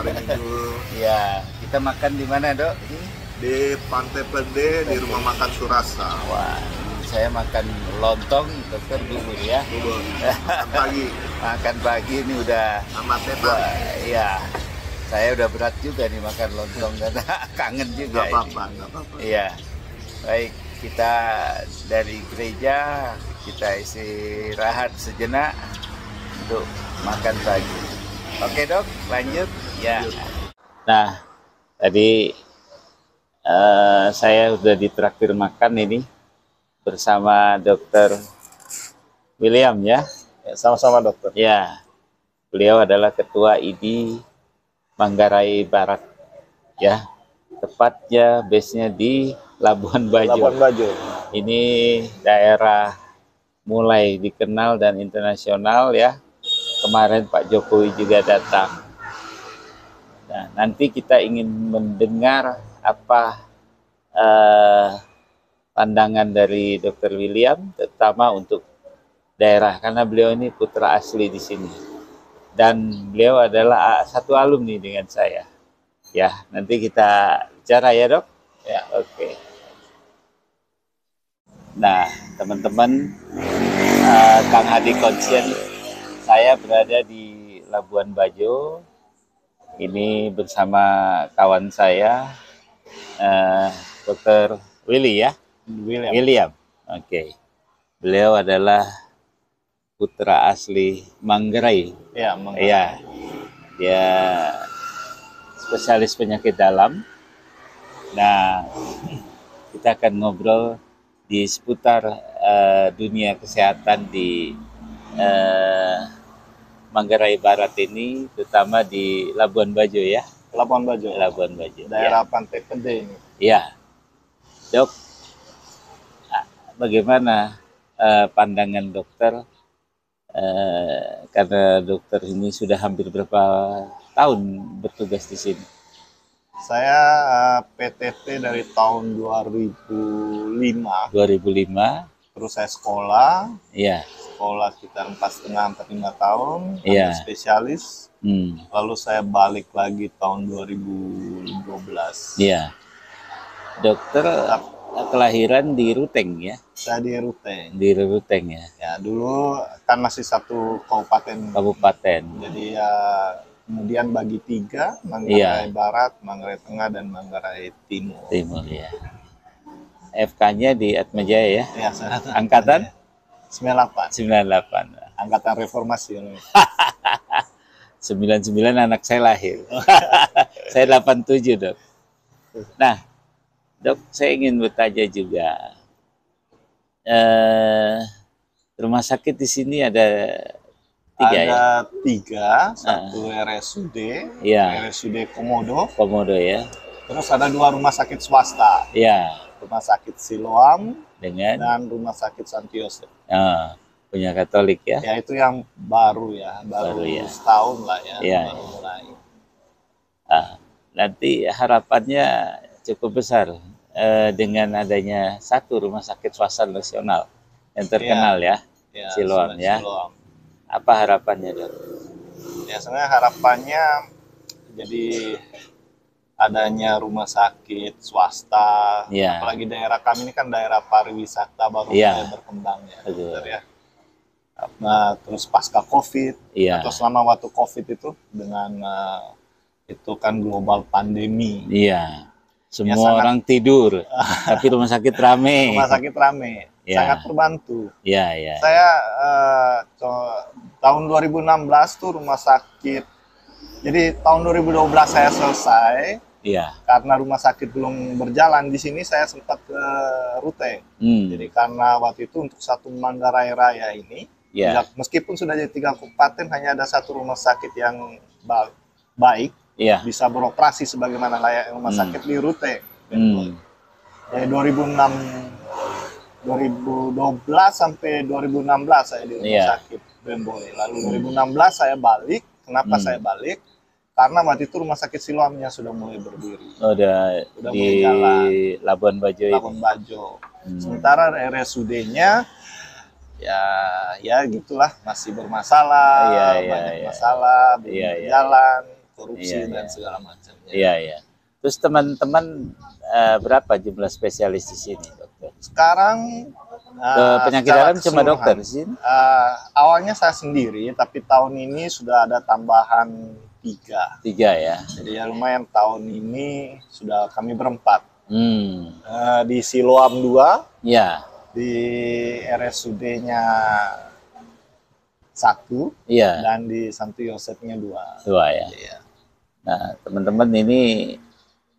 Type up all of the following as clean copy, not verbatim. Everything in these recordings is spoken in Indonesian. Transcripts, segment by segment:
hari Minggu. Ya, kita makan di mana, Dok? Di Pantai Pende, di rumah makan Surasa. Wah, saya makan lontong, dokter bubur ya. Bubur, makan pagi. Makan pagi ini udah Sama teta. Iya. Saya udah berat juga nih makan lontong karena kangen juga. Gak apa-apa, gak apa-apa. Iya. Baik, kita dari gereja kita istirahat sejenak untuk makan pagi. Oke, Dok, lanjut. Ya. Nah, tadi saya sudah ditraktir makan ini bersama Dokter William ya. Sama-sama dokter. Ya, beliau adalah Ketua ID Manggarai Barat ya. Tepatnya base-nya di Labuan Bajo. Labuan Bajo. Ini daerah mulai dikenal dan internasional ya. Kemarin Pak Jokowi juga datang. Nah, nanti kita ingin mendengar apa pandangan dari Dr. William, terutama untuk daerah, karena beliau ini putra asli di sini. Dan beliau adalah satu alumni dengan saya. Ya, nanti kita bicara ya, Dok? Ya, oke. Nah, teman-teman, Kang Hadi Konsien, saya berada di Labuan Bajo. Ini bersama kawan saya, Dr. Willy ya? William. Oke. Beliau adalah putra asli Manggarai. Ya, Manggarai. Iya. Dia spesialis penyakit dalam. Nah, kita akan ngobrol di seputar dunia kesehatan di Manggarai Barat ini, terutama di Labuan Bajo ya. Labuan Bajo. Labuan Bajo. Daerah Ya. Pantai Pende ini. Ya, Dok, bagaimana pandangan dokter? Karena dokter ini sudah hampir berapa tahun bertugas di sini? Saya PTT dari tahun 2005. 2005. Terus saya sekolah. Iya. Sekolah sekitar 4,5 tahun. Iya. Spesialis. Lalu saya balik lagi tahun 2012. Iya. Dokter kelahiran di Ruteng ya? Saya di Ruteng. Di Ruteng ya? Ya, dulu kan masih satu kabupaten. Kabupaten. Jadi ya kemudian bagi 3, Manggarai Barat, Manggarai Tengah, dan Manggarai Timur. Timur ya. FK-nya di Atmajaya ya? Ya, saya Angkatan? 98. 98. Angkatan Reformasi. 99 anak saya lahir. Saya 87, Dok. Nah, Dok, saya ingin bertanya juga. Rumah sakit di sini ada 3 ya? Ada 3, satu RSUD, ya. RSUD Komodo. Komodo ya. Terus ada 2 rumah sakit swasta. Ya. Rumah sakit Siloam dan rumah sakit Santi Yosef. Punya Katolik ya? Ya, itu yang baru ya, baru ya. Setahun lah ya, baru mulai. Nanti harapannya cukup besar dengan adanya satu rumah sakit swasta nasional yang terkenal ya, Siloam ya. Siloam. Apa harapannya, Dok? Ya, sebenarnya harapannya jadi adanya rumah sakit swasta, apalagi daerah kami ini kan daerah pariwisata baru mulai berkembang ya. Nah, terus pasca COVID atau selama waktu COVID itu dengan itu kan global pandemi. Iya. Semua orang tidur, tapi rumah sakit rame. Rumah sakit rame, sangat terbantu. Iya. Saya tahun 2016 tuh rumah sakit. Jadi tahun 2012 saya selesai. Iya. Karena rumah sakit belum berjalan di sini, saya sempat ke Ruteng. Jadi karena waktu itu untuk satu Manggarai Raya ini, meskipun sudah jadi 3 kabupaten, hanya ada satu rumah sakit yang baik, bisa beroperasi sebagaimana layak rumah sakit di Ruteng. Dari 2012 sampai 2016 saya di rumah sakit Bemboy. Lalu 2016 saya balik. Kenapa saya balik? Karena waktu itu rumah sakit Siloamnya sudah mulai berdiri. Udah di mulai jalan. Labuan Bajo. Labuan Bajo. Sementara RSUD-nya ya gitulah, masih bermasalah, banyak masalah, belum jalan. korupsi dan segala macam. Iya, iya. Terus teman-teman berapa jumlah spesialis di sini, dokter? Sekarang penyakit dalam cuma dokter di sini? Awalnya saya sendiri, tapi tahun ini sudah ada tambahan 3. 3 ya. Jadi ya lumayan, tahun ini sudah kami berempat. Di Siloam 2, ya. Di RSUD-nya 1, dan di Santo Yosefnya 2. 2 ya. Iya. Nah, teman-teman, ini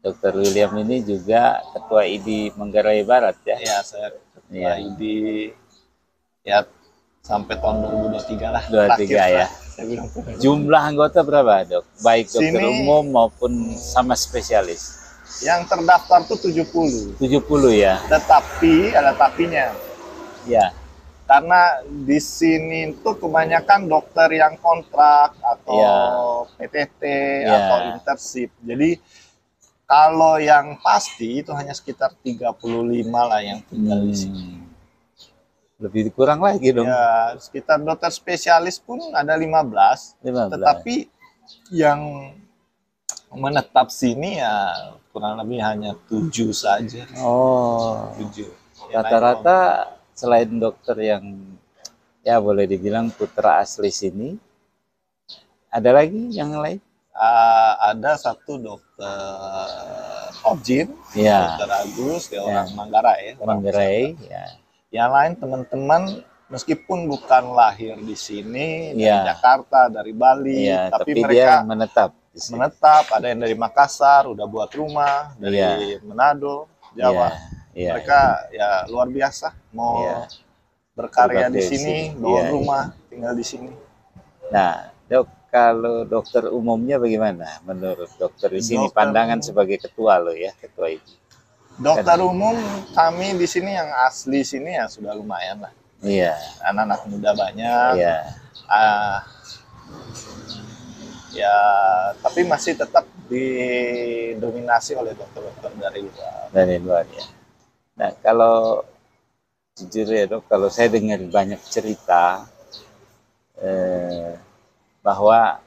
Dr. William ini juga Ketua ID Manggarai Barat ya? Iya, saya Ketua ID ya sampai tahun 2023 lah. 23 ya. Jumlah anggota berapa, Dok? Baik dokter umum maupun sama spesialis? Yang terdaftar tuh 70. 70 ya. Tetapi ada tapinya. Ya. Karena di sini tuh kebanyakan dokter yang kontrak atau PTT atau internship. Jadi kalau yang pasti itu hanya sekitar 35 lah yang tinggal di sini. Lebih kurang lagi dong. Ya, sekitar dokter spesialis pun ada 15. Tetapi yang menetap sini ya kurang lebih hanya 7 saja. Oh. 7. Rata-rata selain dokter yang ya boleh dibilang putra asli sini, ada lagi yang lain? Ada satu dokter Objin, dokter Agus, dia orang Manggarai. Manggarai, ya. Yang lain teman-teman meskipun bukan lahir di sini, dari Jakarta, dari Bali, tapi mereka dia menetap. Ada yang dari Makassar, udah buat rumah, dari Manado, Jawa. Mereka ya luar biasa, mau berkarya di sini, bawa rumah, tinggal di sini. Nah, Dok, kalau dokter umumnya bagaimana menurut dokter di sini? Pandangan sebagai ketua lo ya, ketua itu. Dokter umum kami di sini yang asli sini ya sudah lumayan lah. Iya. Anak-anak muda banyak. Iya. Ya, tapi masih tetap didominasi oleh dokter-dokter dari luar. Dari luar ya. Nah, kalau jujur ya Dok, kalau saya dengar banyak cerita bahwa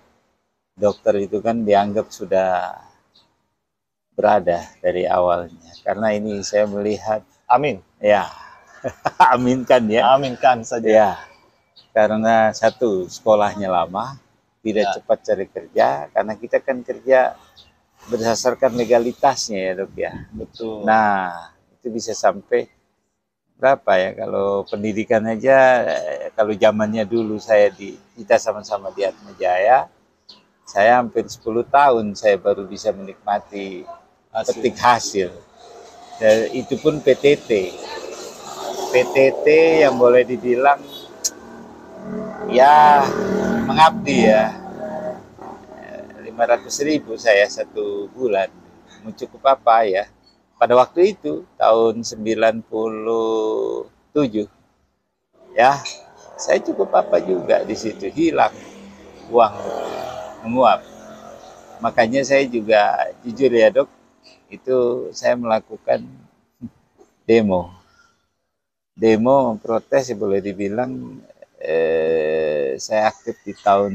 dokter itu kan dianggap sudah berada dari awalnya. Karena ini saya melihat, amin. Ya, aminkan ya. Aminkan saja. Ya, karena satu, sekolahnya lama, tidak cepat cari kerja, karena kita kan kerja berdasarkan legalitasnya ya Dok ya. Betul. Nah, itu bisa sampai berapa ya, kalau pendidikan aja, kalau zamannya dulu kita sama-sama di Atmajaya, saya hampir 10 tahun saya baru bisa menikmati petik hasil. Dan itu pun PTT yang boleh dibilang ya mengabdi ya. 500.000 saya 1 bulan, cukup apa ya? Pada waktu itu tahun 97 ya, saya cukup apa juga di situ, hilang uang menguap. Makanya saya juga jujur ya Dok, itu saya melakukan demo protes boleh dibilang. Saya aktif di tahun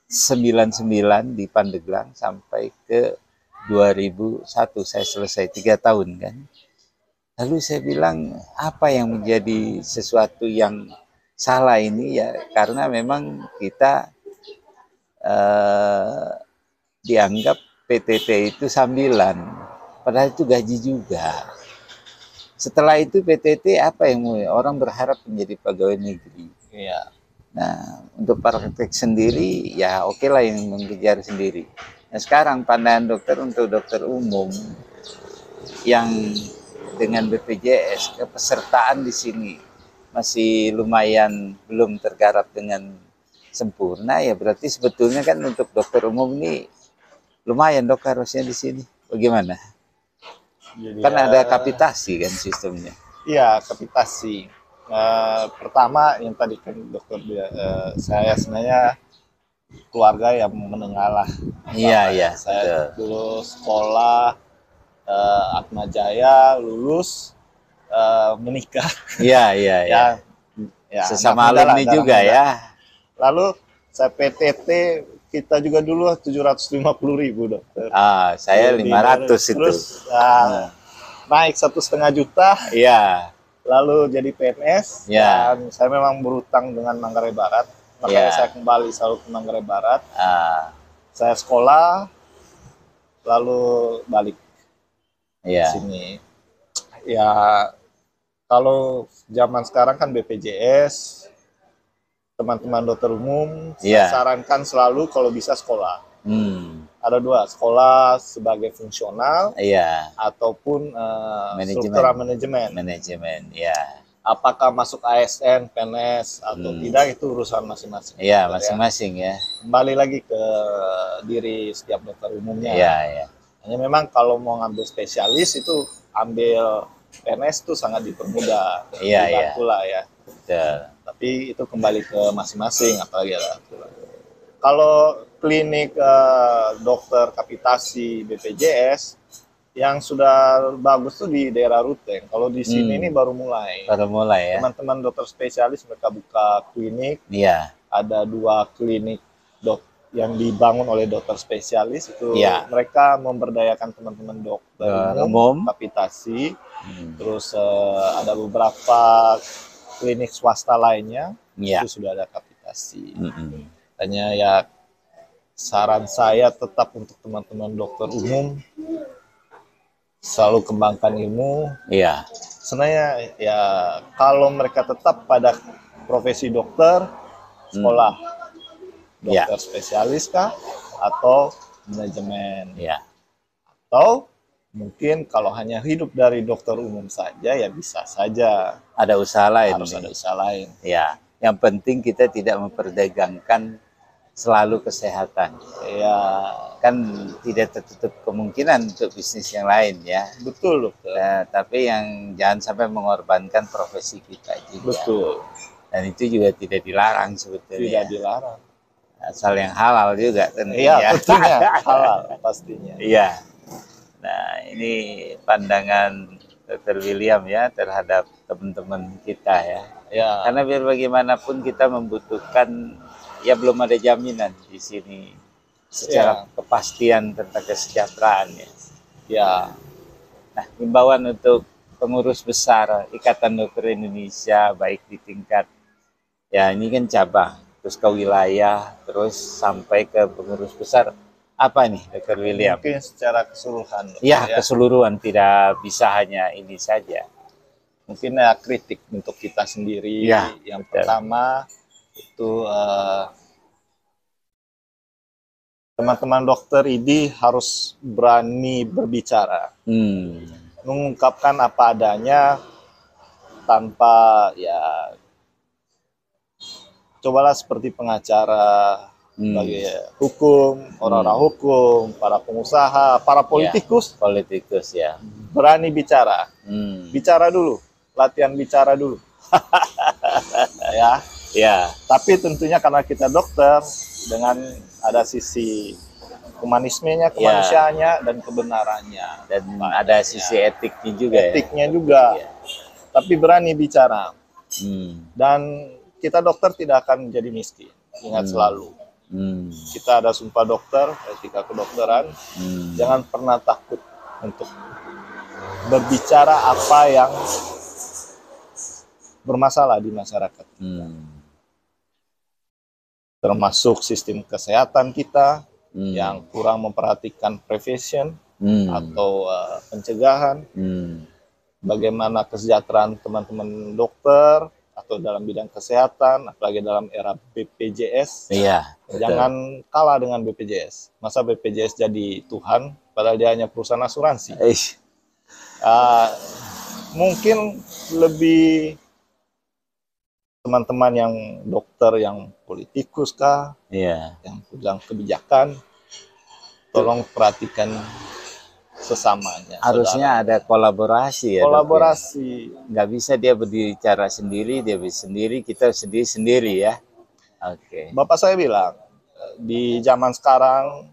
99 di Pandeglang sampai ke 2001 saya selesai 3 tahun kan. Lalu saya bilang apa yang menjadi sesuatu yang salah ini ya, karena memang kita dianggap PTT itu sambilan, padahal itu gaji juga. Setelah itu PTT apa yang orang berharap menjadi pegawai negeri. Iya. Nah, untuk praktek sendiri ya oke lah yang mengejar sendiri. Nah, sekarang pandangan dokter untuk dokter umum yang dengan BPJS, kepesertaan di sini masih lumayan belum tergarap dengan sempurna ya, berarti sebetulnya kan untuk dokter umum ini lumayan Dok harusnya di sini. Bagaimana? Jadi kan ada kapitasi kan sistemnya. Iya, kapitasi. Pertama yang tadi kan dokter saya sebenarnya keluarga yang menengah lah. Iya. Saya dulu sekolah Atmajaya, lulus menikah. Iya. Ya, sesama alumni juga ya. Lalu saya PTT kita juga dulu 750.000 dokter. Saya 500 itu. Terus naik 1,5 juta. Iya. Lalu jadi PNS. Dan saya memang berutang dengan Manggarai Barat. Makanya saya kembali selalu ke Manggarai Barat. Saya sekolah, lalu balik sini. Ya, kalau zaman sekarang kan BPJS, teman-teman dokter umum, saya sarankan selalu kalau bisa sekolah. Ada dua, sekolah sebagai fungsional, ataupun struktural manajemen. Apakah masuk ASN, PNS, atau tidak, itu urusan masing-masing. Iya, masing-masing ya. Kembali lagi ke diri setiap dokter umumnya. Hanya memang kalau mau ngambil spesialis itu ambil PNS itu sangat dipermudah, dibantu lah ya. Tapi itu kembali ke masing-masing, apalagi ada. Kalau klinik dokter kapitasi BPJS yang sudah bagus tuh di daerah Ruteng. Kalau di sini ini baru mulai. Ya. Teman-teman dokter spesialis mereka buka klinik. Ada 2 klinik yang dibangun oleh dokter spesialis itu. Mereka memberdayakan teman-teman dokter umum kapitasi. Terus ada beberapa klinik swasta lainnya itu sudah ada kapitasi. Hanya ya saran saya tetap untuk teman-teman dokter umum selalu kembangkan ilmu. Sebenarnya ya kalau mereka tetap pada profesi dokter, sekolah dokter spesialis kah atau manajemen. Atau mungkin kalau hanya hidup dari dokter umum saja ya bisa saja. Ada usaha lain. Harus ada usaha lain. Yang penting kita tidak memperdagangkan selalu kesehatan. Kan tidak tertutup kemungkinan untuk bisnis yang lain ya. Betul. Tapi yang jangan sampai mengorbankan profesi kita juga. Betul. Dan itu juga tidak dilarang sebetulnya. Tidak dilarang. Asal yang halal juga tentunya. Tentunya halal pastinya. Nah, ini pandangan Dr. William ya terhadap teman-teman kita ya. Karena biar bagaimanapun kita membutuhkan, ya belum ada jaminan di sini secara kepastian tentang kesejahteraan ya. Nah, himbauan untuk pengurus besar Ikatan Dokter Indonesia baik di tingkat ini kan cabang, terus ke wilayah, terus sampai ke pengurus besar. Apa nih, Dr. William? Mungkin secara keseluruhan. Keseluruhan, tidak bisa hanya ini saja. Mungkin kritik untuk kita sendiri. Yang pertama itu teman-teman dokter ini harus berani berbicara, mengungkapkan apa adanya tanpa cobalah seperti pengacara, bagi hukum, orang-orang hukum, para pengusaha, para politikus, berani bicara, bicara dulu, latihan bicara dulu, Tapi tentunya karena kita dokter, dengan ada sisi humanismenya, kemanusiaannya, dan kebenarannya, dan ada sisi etiknya juga. Tapi berani bicara, dan kita dokter tidak akan menjadi miskin. Ingat selalu. Kita ada sumpah dokter, etika kedokteran. Jangan pernah takut untuk berbicara apa yang bermasalah di masyarakat. Termasuk sistem kesehatan kita yang kurang memperhatikan prevention atau pencegahan. Bagaimana kesejahteraan teman-teman dokter atau dalam bidang kesehatan, apalagi dalam era BPJS. Jangan kalah dengan BPJS. Masa BPJS jadi Tuhan, padahal dia hanya perusahaan asuransi. Mungkin lebih teman-teman yang dokter, yang politikus kah, yang pegang kebijakan, tolong perhatikan sesamanya. Harusnya ada kolaborasi ya. Kolaborasi. Nggak bisa dia berbicara sendiri, dia sendiri, kita sendiri-sendiri ya. Bapak saya bilang, di zaman sekarang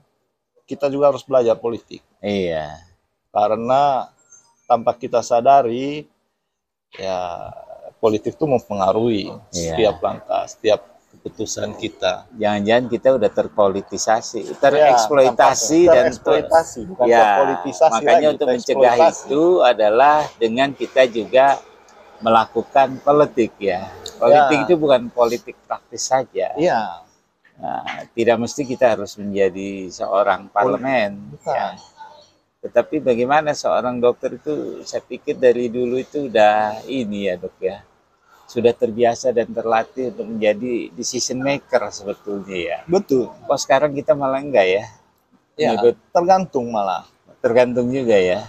kita juga harus belajar politik. Karena tanpa kita sadari, ya politik itu mempengaruhi setiap langkah, setiap keputusan kita. Jangan-jangan kita udah terpolitisasi, tereksploitasi ya, dan bukan ya, terpolitisasi makanya lagi, untuk mencegah itu adalah dengan kita juga melakukan politik ya. Politik itu bukan politik praktis saja. Iya. Nah, tidak mesti kita harus menjadi seorang parlemen. Ya. Tetapi bagaimana seorang dokter itu, saya pikir dari dulu itu udah ini ya dok ya, sudah terbiasa dan terlatih untuk menjadi decision maker sebetulnya ya. Betul. Kok sekarang kita malah enggak ya? Ya, tergantung malah. Tergantung juga ya.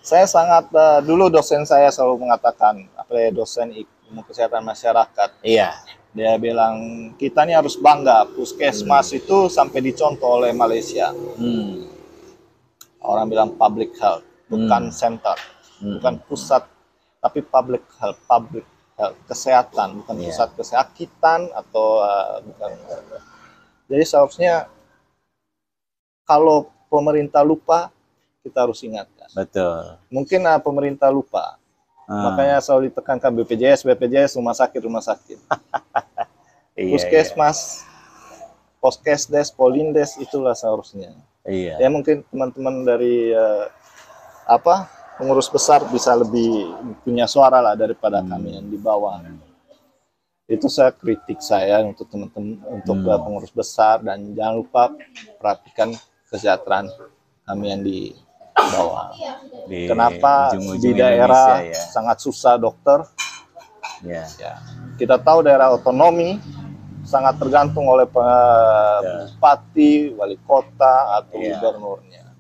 Saya sangat, dulu dosen saya selalu mengatakan, dosen ilmu kesehatan masyarakat. Iya. Dia bilang, kita ini harus bangga, puskesmas itu sampai dicontoh oleh Malaysia. Orang bilang public health, bukan center, bukan pusat, tapi public health, kesehatan, bukan pusat kesakitan atau bukan. Jadi seharusnya kalau pemerintah lupa, kita harus ingatkan. Betul. Mungkin pemerintah lupa. Makanya selalu ditekankan BPJS, rumah sakit. Puskesmas, Poskesdes, Polindes, itulah seharusnya. Iya. Ya mungkin teman-teman dari pengurus besar bisa lebih punya suara lah daripada kami yang di bawah. Itu saya kritik saya untuk teman-teman, untuk pengurus besar, dan jangan lupa perhatikan kesejahteraan kami yang di bawah. Kenapa di daerah sangat susah dokter? Ya. Kita tahu daerah otonomi sangat tergantung oleh bupati, wali kota, atau gubernurnya.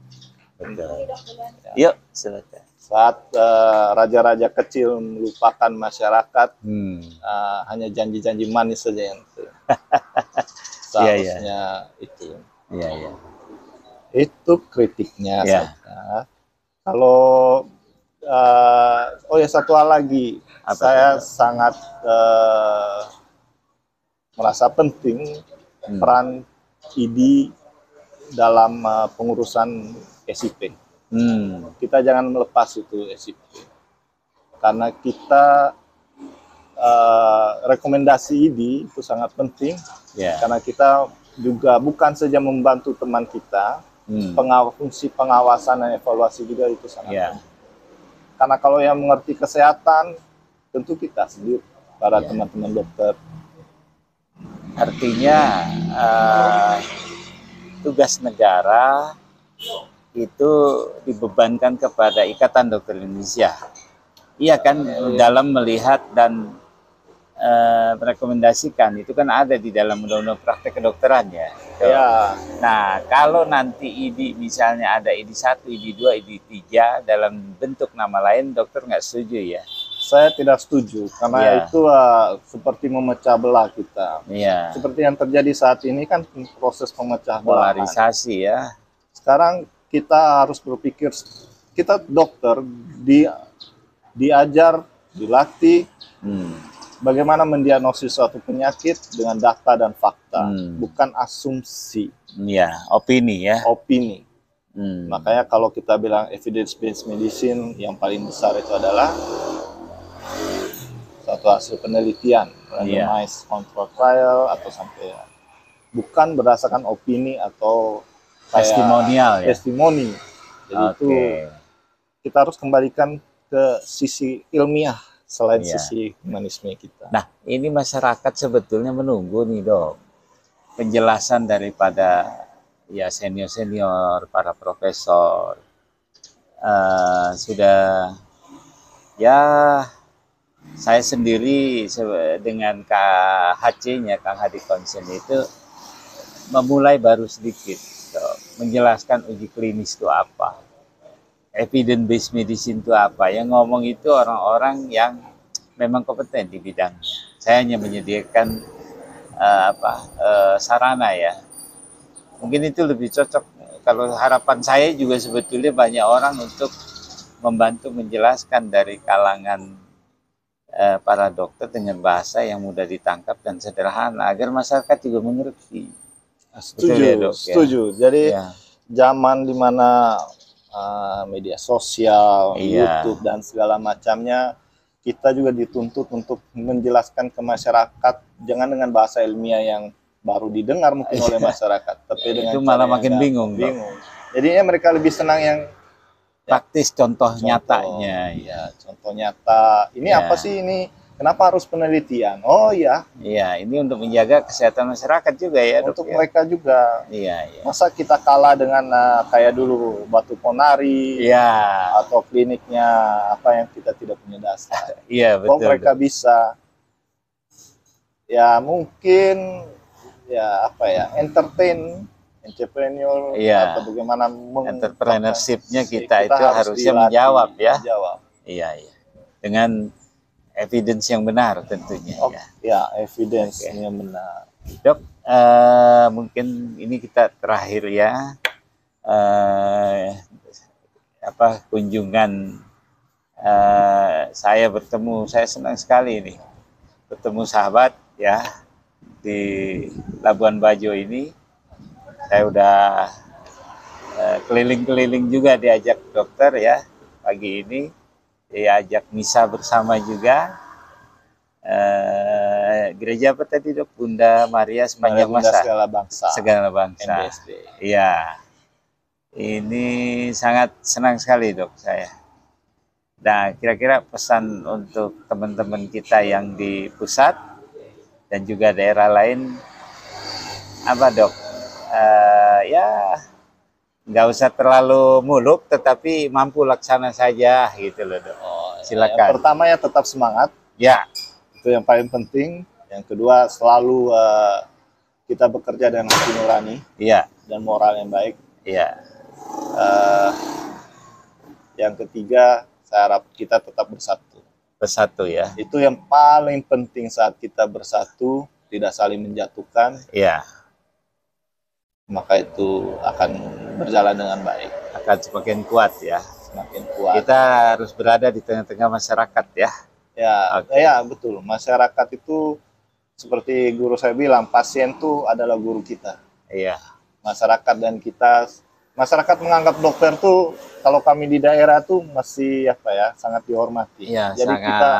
Yuk, silakan. Saat raja-raja kecil melupakan masyarakat, hanya janji-janji manis saja yang seharusnya itu. Itu kritiknya saja. Kalau satu hal lagi, saya sangat merasa penting peran ID dalam pengurusan SIP. Kita jangan melepas itu SIP, karena kita rekomendasi ID itu sangat penting, karena kita juga bukan saja membantu teman kita, fungsi pengawasan dan evaluasi juga itu sangat penting. Karena kalau yang mengerti kesehatan, tentu kita sendiri, para teman-teman dokter. Artinya tugas negara itu dibebankan kepada Ikatan Dokter Indonesia. Iya kan, dalam melihat dan merekomendasikan, itu kan ada di dalam undang-undang praktek kedokteran ya. Nah, kalau nanti ID misalnya ada ID 1, ID 2, ID 3 dalam bentuk nama lain, dokter nggak setuju ya? Saya tidak setuju, karena itu seperti memecah belah kita. Seperti yang terjadi saat ini kan proses pemecah belahan. Polarisasi ya. Sekarang kita harus berpikir, kita dokter diajar, dilatih, bagaimana mendiagnosis suatu penyakit dengan data dan fakta, bukan asumsi. Opini ya. Opini. Makanya kalau kita bilang evidence-based medicine, yang paling besar itu adalah suatu hasil penelitian, randomized control trial, atau sampai bukan berdasarkan opini atau testimonial testimoni. Jadi itu kita harus kembalikan ke sisi ilmiah selain sisi humanisme kita. Nah, ini masyarakat sebetulnya menunggu nih dok, penjelasan daripada senior-senior, para profesor. Sudah saya sendiri dengan KHC-nya, Kang Hadi Konsen itu memulai baru sedikit menjelaskan uji klinis itu apa, evidence based medicine itu apa. Yang ngomong itu orang-orang yang memang kompeten di bidang. Saya hanya menyediakan sarana ya. Mungkin itu lebih cocok. Kalau harapan saya juga sebetulnya banyak orang untuk membantu menjelaskan dari kalangan para dokter dengan bahasa yang mudah ditangkap dan sederhana agar masyarakat juga mengerti. Setuju. Jadi zaman dimana media sosial, YouTube dan segala macamnya, kita juga dituntut untuk menjelaskan ke masyarakat, jangan dengan bahasa ilmiah yang baru didengar mungkin oleh masyarakat, tapi dengan itu malah makin bingung. Jadinya mereka lebih senang yang praktis, contoh nyatanya. Ya, contoh nyata. Ini apa sih ini? Kenapa harus penelitian? Oh iya. Iya, ini untuk menjaga kesehatan masyarakat juga ya, Untuk mereka juga. Iya. Masa kita kalah dengan kayak dulu Batu Ponari, atau kliniknya apa yang kita tidak punya dasar. Iya, betul. Kalau mereka bisa, ya mungkin ya apa ya, entrepreneur, atau bagaimana entrepreneurship-nya kita itu harusnya menjawab ya. Iya. Dengan evidence yang benar tentunya. Ya, evidence yang benar. Dok, mungkin ini kita terakhir ya, kunjungan saya senang sekali nih bertemu sahabat ya di Labuan Bajo ini. Saya udah keliling-keliling juga diajak dokter ya pagi ini, diajak misa bersama juga. Gereja apa tadi dok? Bunda Maria Sepanjang Masa Segala Bangsa. Iya, ini sangat senang sekali dok saya. Nah, kira-kira pesan untuk teman-teman kita yang di pusat dan juga daerah lain apa dok? Ya nggak usah terlalu muluk, tetapi mampu laksana saja gitu loh dok. Silakan. Yang pertama ya tetap semangat. Ya. Itu yang paling penting. Yang kedua selalu kita bekerja dengan hati nurani. Iya. Dan moral yang baik. Iya. Yang ketiga saya harap kita tetap bersatu. Bersatu ya. Itu yang paling penting saat kita bersatu, tidak saling menjatuhkan. Iya. Maka itu akan berjalan dengan baik. Akan semakin kuat ya. Semakin kuat. Kita harus berada di tengah-tengah masyarakat ya. Ya, betul. Masyarakat itu seperti guru saya bilang, pasien itu adalah guru kita. Iya. Masyarakat dan kita, masyarakat menganggap dokter tuh kalau kami di daerah tuh masih sangat dihormati. Iya, jadi kita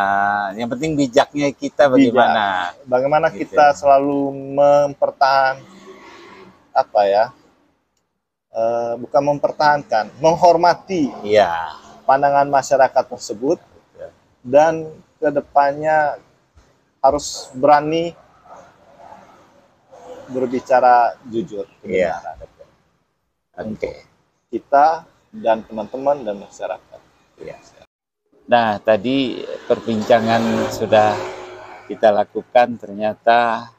yang penting bijaknya kita bagaimana? Bagaimana gitu. Kita selalu mempertahankan bukan mempertahankan, menghormati pandangan masyarakat tersebut, dan kedepannya harus berani berbicara jujur. Kita dan teman-teman dan masyarakat. Nah, tadi perbincangan sudah kita lakukan, ternyata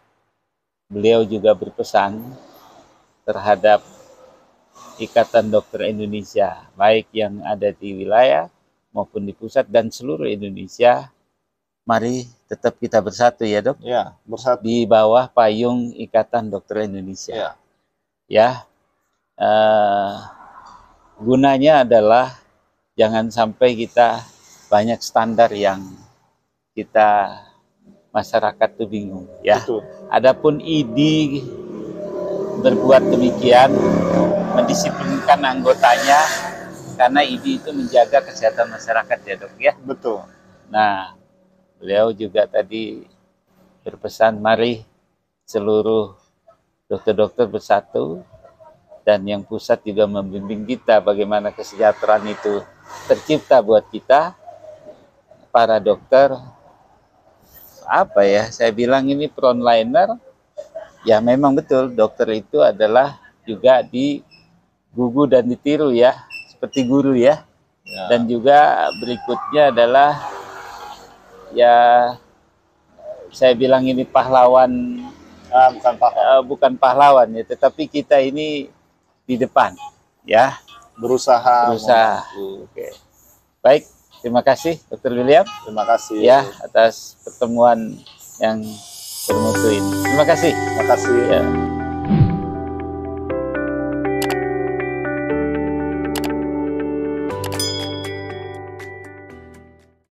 beliau juga berpesan terhadap Ikatan Dokter Indonesia, baik yang ada di wilayah maupun di pusat dan seluruh Indonesia. Mari tetap kita bersatu ya dok. Ya, bersatu. Di bawah payung Ikatan Dokter Indonesia. Gunanya adalah jangan sampai kita banyak standar yang kita masyarakat tuh bingung ya. Betul. Adapun ID berbuat demikian, mendisiplinkan anggotanya, karena ID itu menjaga kesehatan masyarakat ya dok ya. Betul. Nah, beliau juga tadi berpesan, mari seluruh dokter-dokter bersatu, dan yang pusat juga membimbing kita bagaimana kesejahteraan itu tercipta buat kita, para dokter. Saya bilang ini frontliner. Ya memang betul, dokter itu adalah juga digugu dan ditiru ya, seperti guru ya. Dan juga berikutnya adalah saya bilang ini pahlawan, bukan pahlawan ya, tetapi kita ini di depan ya, berusaha. Oke. Baik, terima kasih Dr. William. Terima kasih ya atas pertemuan yang bermutu ini. Terima kasih. Terima kasih. Ya.